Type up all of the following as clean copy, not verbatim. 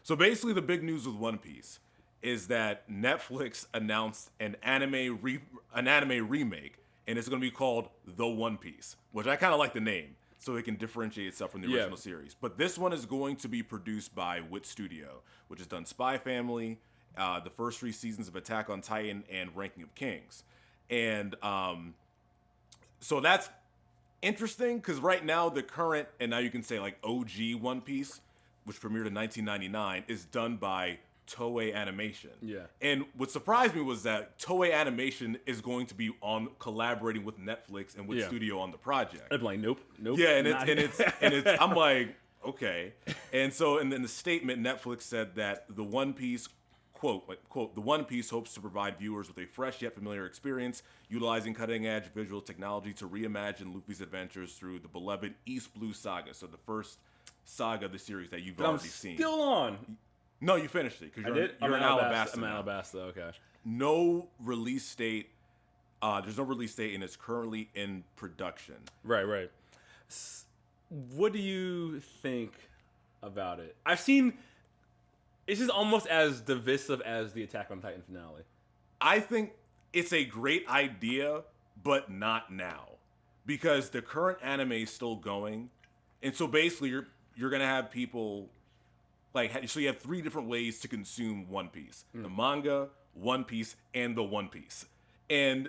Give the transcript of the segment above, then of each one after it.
So basically, the big news with One Piece is that Netflix announced an anime remake, and it's going to be called The One Piece, which I kind of like the name, so it can differentiate itself from the original series. But this one is going to be produced by Wit Studio, which has done Spy Family, the first 3 seasons of Attack on Titan, and Ranking of Kings. And so that's interesting, because right now the current, and now you can say like OG One Piece, which premiered in 1999, is done by Toei Animation. Yeah. And what surprised me was that Toei Animation is going to be collaborating with Netflix and with Studio on the project. I'm like, nope. Yeah, and it's I'm like, okay. And so, and then the statement, Netflix said that the One Piece, quote, the One Piece hopes to provide viewers with a fresh yet familiar experience, utilizing cutting-edge visual technology to reimagine Luffy's adventures through the beloved East Blue Saga. So the first saga of the series that you've already seen. Still on. No, you finished it, because you're in Alabasta. I'm in Alabasta, okay. No release date. There's no release date, and it's currently in production. Right. What do you think about it? I've seen... This is almost as divisive as the Attack on Titan finale. I think it's a great idea, but not now. Because the current anime is still going. And so basically, you're going to have people... So you have 3 different ways to consume One Piece. The manga, One Piece, and the One Piece. And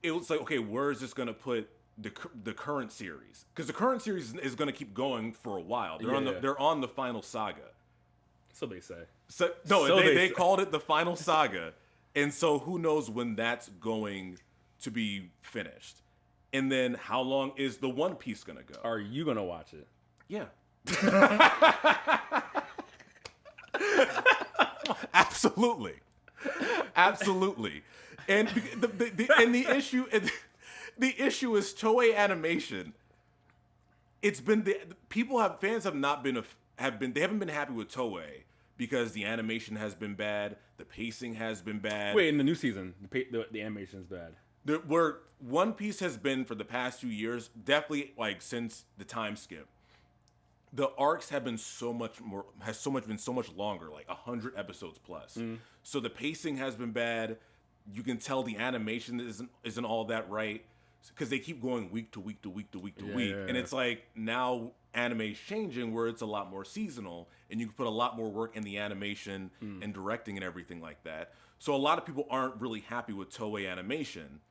it was like, okay, where is this going to put the current series? Because the current series is going to keep going for a while. They're on the final saga. So they say. They called it the final saga. And so who knows when that's going to be finished. And then how long is the One Piece going to go? Are you going to watch it? Yeah. Absolutely. And the issue is Toei Animation. It's been fans have not been they haven't been happy with Toei because the animation has been bad, the pacing has been bad. Wait, in the new season, the animation is bad. Where One Piece has been for the past 2 years, definitely like since the time skip. The arcs have been been so much longer, like 100 episodes plus. So the pacing has been bad. You can tell the animation isn't all that right, because they keep going week to week to week to week to week. And it's like now anime's changing where it's a lot more seasonal, and you can put a lot more work in the animation and directing and everything like that. So a lot of people aren't really happy with Toei Animation,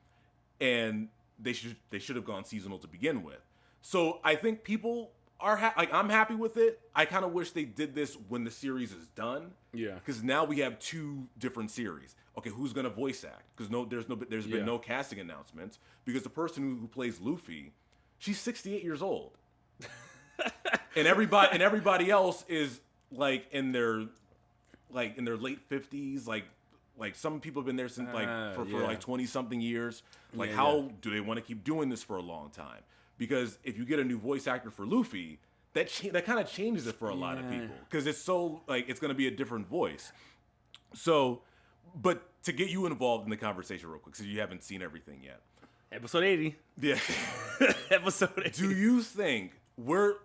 and they should have gone seasonal to begin with. So I think people are I'm happy with it. I kind of wish they did this when the series is done. Yeah. Because now we have 2 different series. Okay, who's gonna voice act? Because there's been no casting announcements. Because the person who plays Luffy, she's 68 years old, and everybody else is like in their late 50s. Like some people have been there since for like 20 something years. Like how do they want to keep doing this for a long time? Because if you get a new voice actor for Luffy, that kind of changes it for a lot of people. Because it's so, it's going to be a different voice. So, but to get you involved in the conversation real quick, because you haven't seen everything yet. Episode 80. Yeah. Episode 80. Do you think for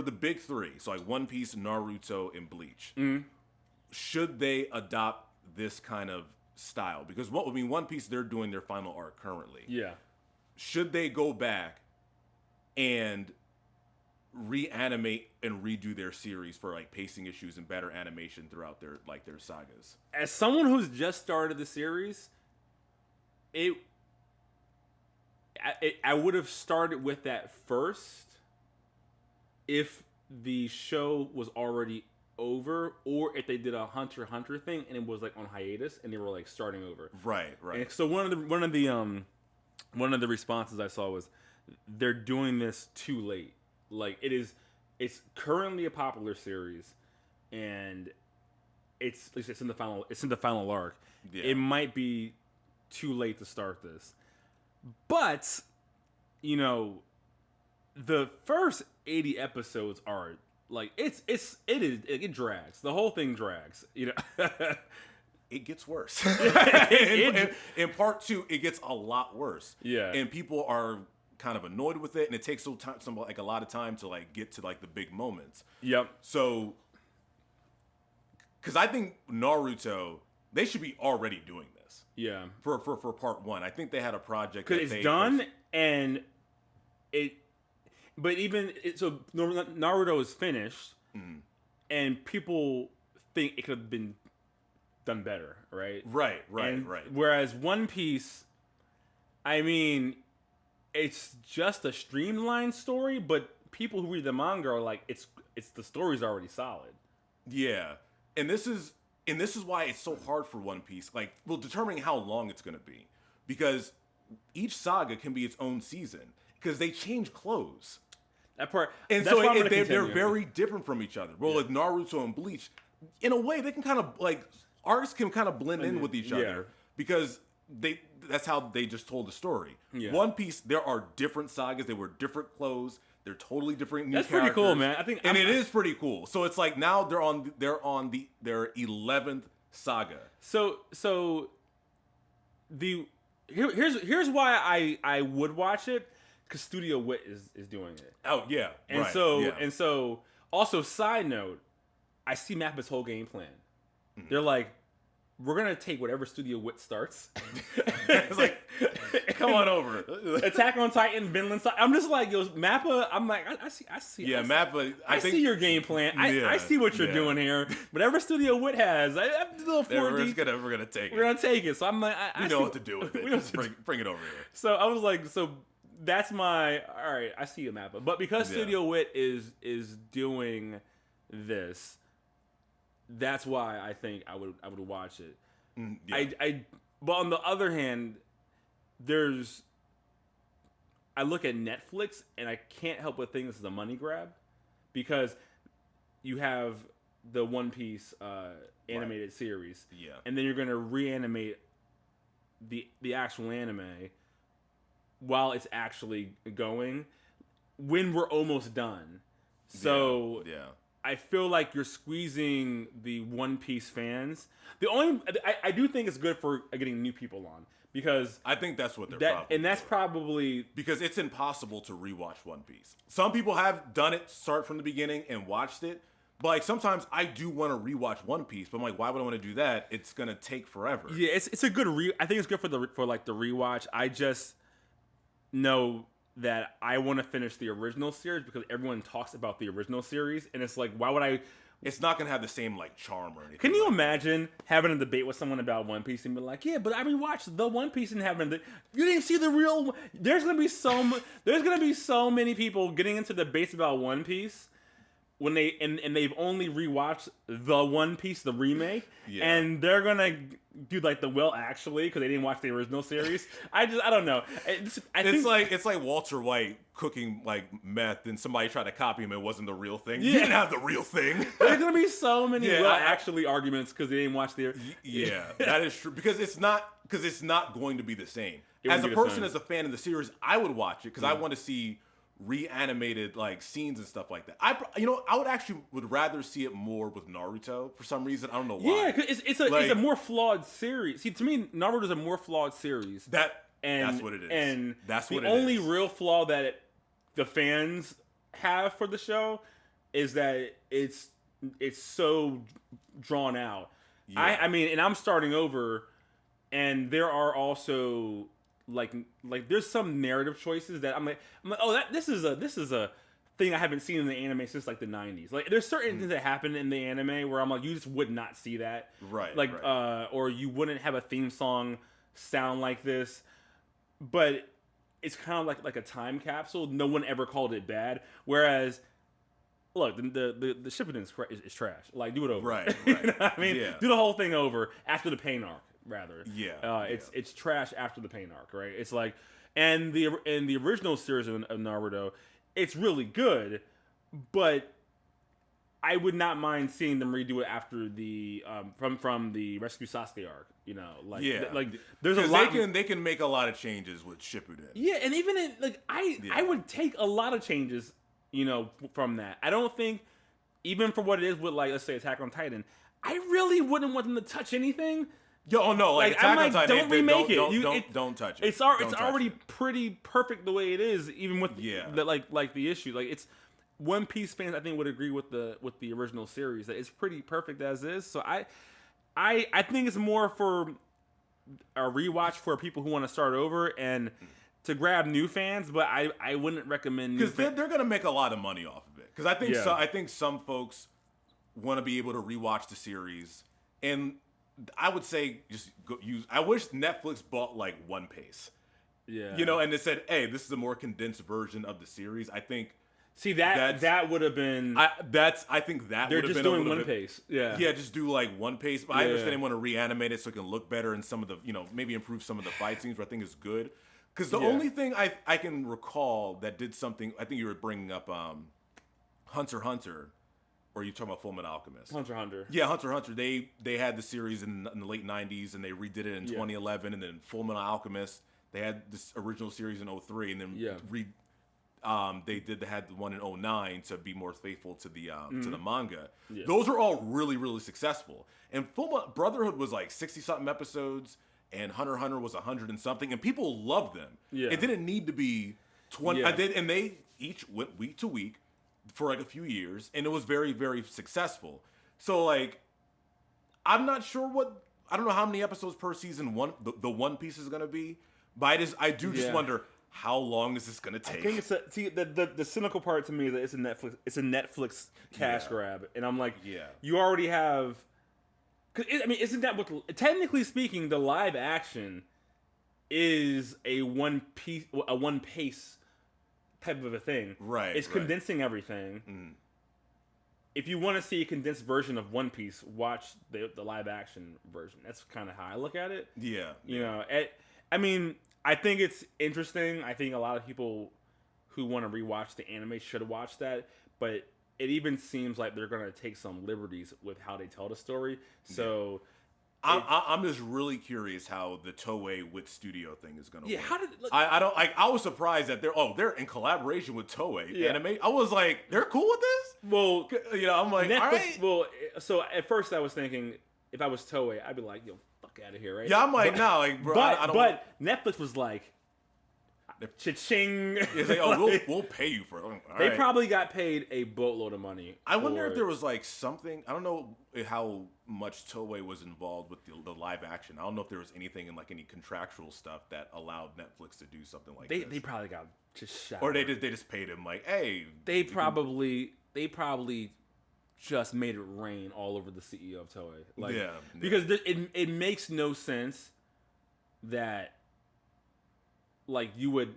the big 3, so like One Piece, Naruto, and Bleach, should they adopt this kind of style? Because, One Piece, they're doing their final arc currently. Yeah. Should they go back and reanimate and redo their series for like pacing issues and better animation throughout their sagas? As someone who's just started the series, I would have started with that first if the show was already over, or if they did a Hunter x Hunter thing and it was like on hiatus and they were like starting over. Right. And so one of the responses I saw was, they're doing this too late. Like it's currently a popular series, and it's in the final arc. Yeah. It might be too late to start this, but the first 80 episodes are like it drags. The whole thing drags. It gets worse. In part 2, it gets a lot worse. Yeah. And people are kind of annoyed with it, and it takes like a lot of time to like get to like the big moments. Yep. So, because I think Naruto, they should be already doing this. Yeah. For part 1, I think they had a project because it's done and it. But so Naruto is finished, and people think it could have been done better, right? Right. Whereas One Piece, I mean, it's just a streamlined story, but people who read the manga are like, it's the story's already solid. Yeah, and this is why it's so hard for One Piece. Like, well, determining how long it's gonna be, because each saga can be its own season because they change clothes. That part, and so they're very different from each other. Well, like Naruto and Bleach, in a way, they can kind of like arcs can kind of blend in with each other because that's how they just told the story. Yeah. One Piece, there are different sagas. They wear different clothes. They're totally different new characters. Pretty cool, man. I think, it is pretty cool. So it's like now they're on their 11th saga. So here's why I would watch it, because Studio Wit is doing it. Oh yeah, and so also side note, I see Mappa's whole game plan. Mm-hmm. They're like, we're gonna take whatever Studio Wit starts. It's like, come on over. Attack on Titan, Vinland Saga. I'm just like, yo, Mappa. I'm like, I see. Yeah, Mappa. I see your game plan. I see what you're doing here. Whatever Studio Wit has, I have a little 4D. We're gonna take it. We're gonna take it. So I'm like, we know what to do with it. Bring it over here. So I was like, so that's my all right. I see you, Mappa. But because Studio Wit is doing this, that's why I think I would watch it. But on the other hand, I look at Netflix and I can't help but think this is a money grab, because you have the One Piece animated series, and then you're going to reanimate the actual anime while it's actually going when we're almost done. So I feel like you're squeezing the One Piece fans. I do think it's good for getting new people on, because I think that's what they're probably because it's impossible to rewatch One Piece. Some people have done it, start from the beginning and watched it, but like sometimes I do want to rewatch One Piece, but I'm like, why would I want to do that? It's gonna take forever. Yeah, it's a good I think it's good for the rewatch. I just know that I want to finish the original series because everyone talks about the original series, and it's like, why would I? It's not gonna have the same like charm or anything. Can you imagine having a debate with someone about One Piece and be like, yeah, but I rewatched the One Piece and you didn't see the real. There's gonna be so many people getting into debates about One Piece when they've only rewatched the One Piece, the remake, and they're gonna do like the actually because they didn't watch the original series. I don't know. It's like Walter White cooking like meth and somebody tried to copy him. It wasn't the real thing. You didn't have the real thing. There's gonna be so many actually arguments because they didn't watch the. Yeah, that is true, because it's not going to be the same. As a fan of the series, I would watch it because I want to see reanimated like scenes and stuff like that. I would rather see it more with Naruto for some reason. I don't know why. Yeah, because it's a more flawed series. See, to me, Naruto's a more flawed series. That's what it is. And that's what the only real flaw that the fans have for the show is that it's so drawn out. Yeah. I mean, and I'm starting over, and there are also like there's some narrative choices that I'm like, oh, this is a thing I haven't seen in the anime since like the 90s. Like there's certain things that happen in the anime where I'm like, you just would not see that. Right. Like or you wouldn't have a theme song sound like this. But it's kind of like a time capsule. No one ever called it bad. Whereas look, the Shippuden is trash. Like, do it over. Right. You know what I mean? Yeah. Do the whole thing over after the pain arc, rather. Yeah. It's trash after the pain arc, right? It's like, and the original series of Naruto, it's really good, but I would not mind seeing them redo it after the from the Rescue Sasuke arc. You know, like there's a lot. They can make a lot of changes with Shippuden. Yeah, and even in I would take a lot of changes, you know, from that. I don't think, even for what it is with, like, let's say Attack on Titan, I really wouldn't want them to touch anything Yo, oh no, like I'm Attack on like, Titan, don't remake it. Don't touch it. It's already pretty perfect the way it is, even with the issue. Like it's One Piece fans, I think, would agree with the original series that it's pretty perfect as is. So I think it's more for a rewatch for people who want to start over and to grab new fans. But I wouldn't recommend because they're gonna make a lot of money off of it. Because I think some folks want to be able to rewatch the series, and I would say just use. I wish Netflix bought like One Piece. Yeah. And they said, "Hey, this is a more condensed version of the series." I think. See that would have been. I think that they're would have just been doing a One bit, Piece. Yeah. Yeah, just do like One Piece. But I understand they want to reanimate it so it can look better and some of the maybe improve some of the fight scenes, which I think is good. Because the only thing I can recall that did something, I think you were bringing up Hunter x Hunter. Or are you talking about Fullmetal Alchemist? Hunter x Hunter. Yeah, Hunter x Hunter. They had the series in the late 90s, and they redid it in 2011. And then Fullmetal Alchemist, they had this original series in 03, and then they had the one in 09 to be more faithful to the manga. Yeah. Those are all really, really successful. And Brotherhood was like 60-something episodes, and Hunter x Hunter was 100 and something, and people loved them. Yeah. It didn't need to be 20. Yeah. And they each went week to week for like a few years, and it was very, very successful. So like, I'm not sure I don't know how many episodes per season the One Piece is gonna be, but I do just wonder how long is this gonna take. I think the cynical part to me is that it's a Netflix cash grab, and I'm like, you already have. Isn't that what technically speaking the live action is a One Piece type of a thing, right? It's condensing everything. Mm. If you want to see a condensed version of One Piece, watch the live action version. That's kind of how I look at it. Yeah, I think it's interesting. I think a lot of people who want to rewatch the anime should watch that, but it even seems like they're going to take some liberties with how they tell the story. So. I'm just really curious how the Toei with studio thing is gonna work. How did I was surprised that they're in collaboration with Toei Anime. I was like, they're cool with this? Well, I'm like, Netflix, all right. Well, so at first I was thinking if I was Toei, I'd be like, yo, fuck out of here, right? Yeah, I'm like, no, like, bro, but Netflix was like, cha-ching. It's like, we'll pay you for it. They probably got paid a boatload of money. I wonder if there was like something. I don't know how much Toei was involved with the live action. I don't know if there was anything in like any contractual stuff that allowed Netflix to do something like this. They probably got just shot. Or they just paid him like, hey. They probably just made it rain all over the CEO of Toei. Like, because it makes no sense that. Like you would,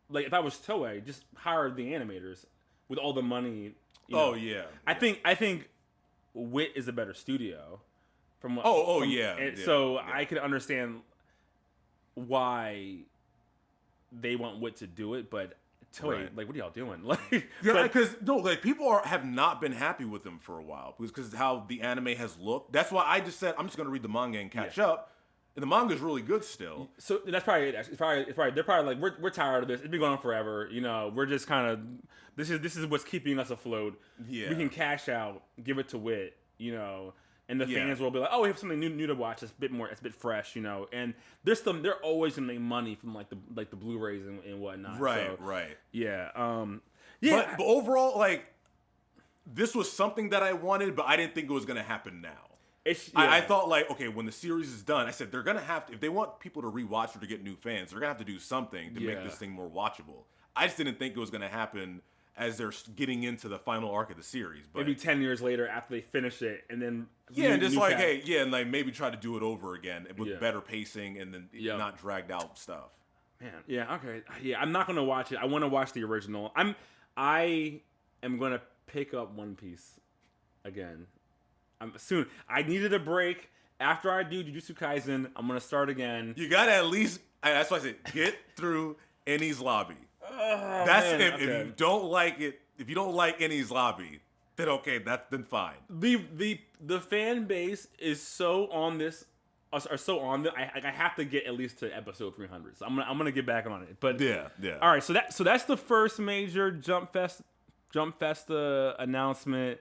like if I was Toei, just hire the animators with all the money. I think Wit is a better studio. So I can understand why they want Wit to do it, but Toei, like, what are y'all doing? Like, because people have not been happy with them for a while because how the anime has looked. That's why I just said I'm just going to read the manga and catch up. And the manga's really good still. So that's probably it. It's probably they're probably like we're tired of this. It's been going on forever. We're just kind of this is what's keeping us afloat. Yeah, we can cash out, give it to Wit. And the fans will be like, oh, we have something new to watch. It's a bit fresh. And they're always gonna make money from like the Blu-rays and whatnot. Right, right. Yeah, But overall, like this was something that I wanted, but I didn't think it was gonna happen now. I thought like, okay, when the series is done, I said they're gonna have to, if they want people to rewatch or to get new fans, they're gonna have to do something to make this thing more watchable. I just didn't think it was gonna happen as they're getting into the final arc of the series. But maybe 10 years later after they finish it, and then and just like and like maybe try to do it over again with better pacing and then not dragged out stuff. Man, okay, I'm not gonna watch it. I want to watch the original. I am gonna pick up One Piece again. Soon. I needed a break. After I do Jujutsu Kaisen, I'm gonna start again. You gotta at least. That's why I said get through Eni's lobby. If you don't like it, if you don't like Eni's lobby, then okay, then fine. The fan base is so on this, are so on that I have to get at least to episode 300. So I'm gonna get back on it. But yeah. All right, so that's the first major Jump Festa announcement.